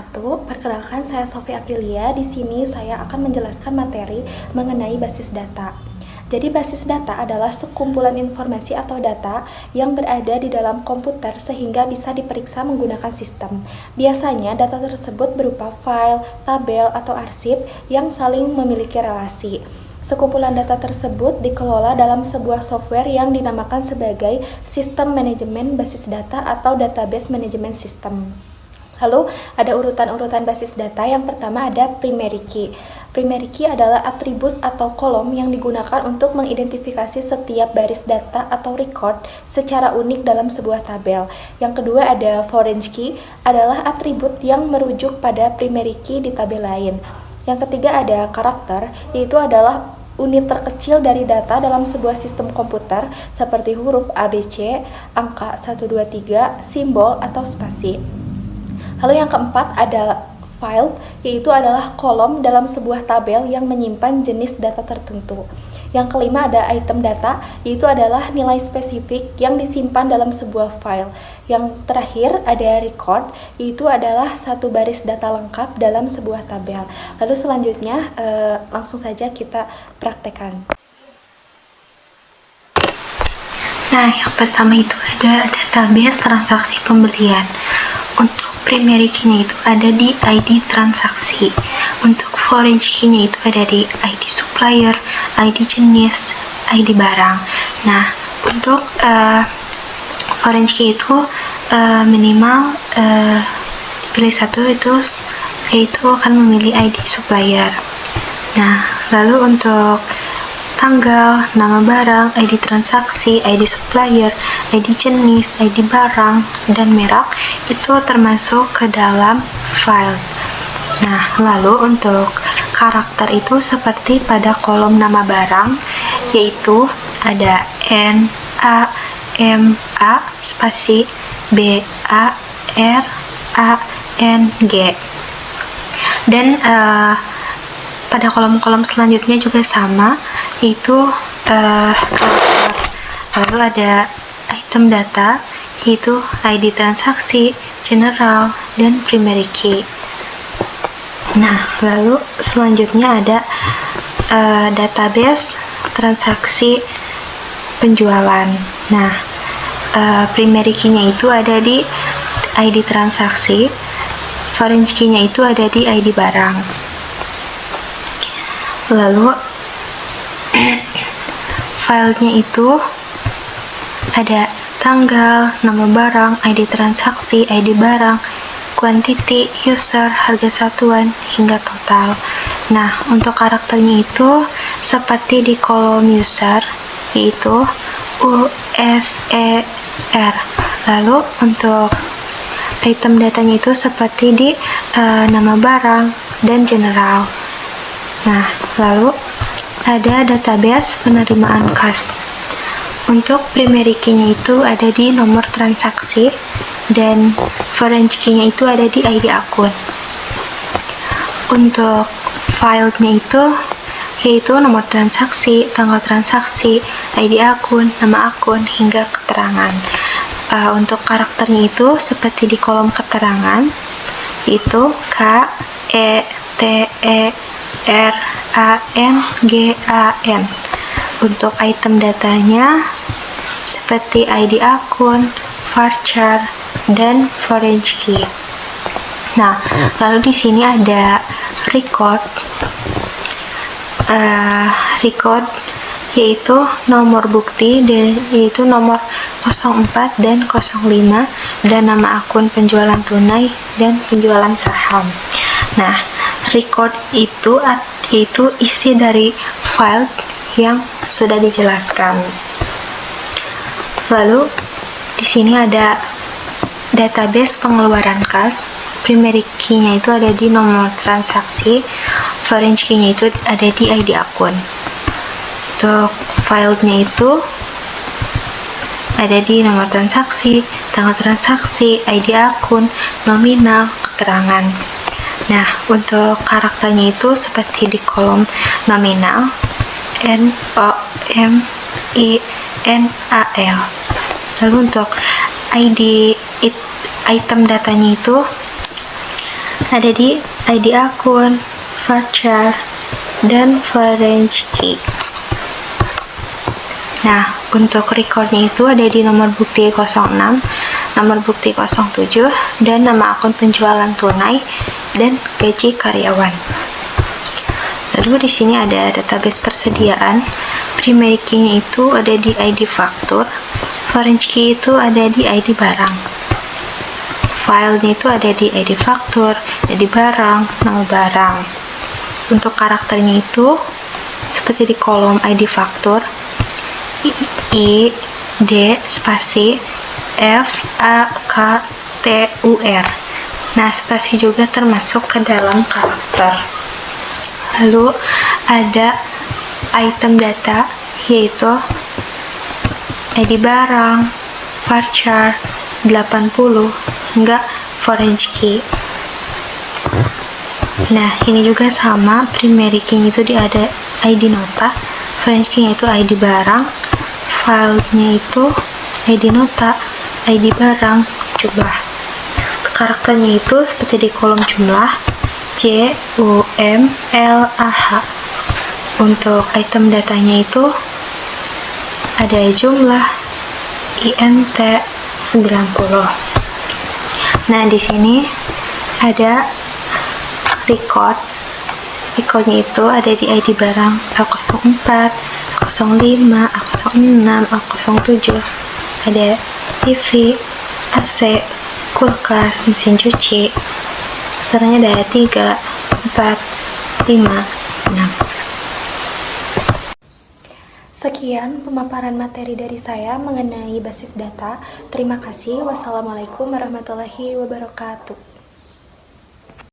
wabarakatuh. Perkenalkan, saya Sofi Aprilia. Di sini saya akan menjelaskan materi mengenai basis data. Jadi basis data adalah sekumpulan informasi atau data yang berada di dalam komputer sehingga bisa diperiksa menggunakan sistem. Biasanya data tersebut berupa file, tabel, atau arsip yang saling memiliki relasi. Sekumpulan data tersebut dikelola dalam sebuah software yang dinamakan sebagai Sistem Manajemen Basis Data atau Database Management System. Lalu ada urutan-urutan basis data. Yang pertama ada primary key. Primary key adalah atribut atau kolom yang digunakan untuk mengidentifikasi setiap baris data atau record secara unik dalam sebuah tabel. Yang kedua ada foreign key, adalah atribut yang merujuk pada primary key di tabel lain. Yang ketiga ada karakter, yaitu adalah unit terkecil dari data dalam sebuah sistem komputer seperti huruf ABC, angka 1, 2, 3, simbol, atau spasi. Lalu yang keempat ada file, yaitu adalah kolom dalam sebuah tabel yang menyimpan jenis data tertentu. Yang kelima ada item data, yaitu adalah nilai spesifik yang disimpan dalam sebuah file. Yang terakhir ada record, yaitu adalah satu baris data lengkap dalam sebuah tabel. Lalu selanjutnya langsung saja kita praktekkan. Nah, yang pertama itu ada database transaksi pembelian. Untuk primary key-nya itu ada di ID transaksi. Untuk foreign key-nya itu ada di ID supplier, ID jenis, ID barang. Nah, untuk foreign key itu minimal pilih satu, yaitu akan memilih ID supplier. Nah, lalu untuk tanggal, nama barang, ID transaksi, ID supplier, ID jenis, ID barang, dan merek itu termasuk ke dalam file. Nah, lalu untuk karakter itu seperti pada kolom nama barang, yaitu ada N, A, M, A, spasi, B, A, R, A, N, G. Dan pada kolom-kolom selanjutnya juga sama, yaitu lalu ada item data, yaitu ID transaksi, general, dan primary key. Nah, lalu selanjutnya ada database transaksi penjualan. Nah, primary key-nya itu ada di ID transaksi, foreign key-nya itu ada di ID barang. Lalu filenya itu ada tanggal, nama barang, ID transaksi, ID barang, quantity, user, harga satuan, hingga total. Nah, untuk karakternya itu seperti di kolom user, yaitu USER. Lalu untuk item datanya itu seperti di nama barang dan general. Nah, lalu ada database penerimaan kas. Untuk primary key-nya itu ada di nomor transaksi, dan foreign key-nya itu ada di ID akun. Untuk filenya itu yaitu nomor transaksi, tanggal transaksi, ID akun, nama akun, hingga keterangan. Untuk karakternya itu seperti di kolom keterangan, yaitu K, E, T, E, R, A, N, G, A, N. Untuk item datanya seperti ID akun, varchar, dan foreign key. Nah, lalu di sini ada record. Record yaitu nomor bukti, yaitu nomor 04 dan 05, dan nama akun penjualan tunai dan penjualan saham. Nah, record itu yaitu isi dari file yang sudah dijelaskan. Lalu di sini ada database pengeluaran kas. Primary key-nya itu ada di nomor transaksi, foreign key-nya itu ada di ID akun. Untuk filenya itu ada di nomor transaksi, tanggal transaksi, ID akun, nominal, keterangan. Nah, untuk karakternya itu seperti di kolom nominal, N, O, M, I, N, A, L. Lalu untuk ID item datanya itu ada di ID akun, varchar, dan foreign key. Nah, untuk recordnya itu ada di nomor bukti 06, nomor bukti 07, dan nama akun penjualan tunai dan gaji karyawan. Lalu di sini ada database persediaan. Primary key-nya itu ada di ID faktur, foreign key itu ada di ID barang. Filenya itu ada di ID faktur, ID barang, nama barang. Untuk karakternya itu seperti di kolom ID faktur, I, D, spasi, F, A, K, T, U, R. Nah, spasi juga termasuk ke dalam karakter. Lalu ada item data, yaitu ID barang, varchar, 80, hingga foreign key. Nah, ini juga sama, primary key itu ada ID nota, foreign key itu ID barang, filenya itu ID nota, ID barang, jumlah. Karakternya itu seperti di kolom jumlah, J, U, M, L, A, H. Untuk item datanya itu ada jumlah INT 90. Nah, di sini ada record. Recordnya itu ada di ID barang A04, A05, A06, A07. Ada TV, AC, kulkas, mesin cuci. Caranya ada 3, 4, 5, 6. Sekian pemaparan materi dari saya mengenai basis data. Terima kasih. Wassalamualaikum warahmatullahi wabarakatuh.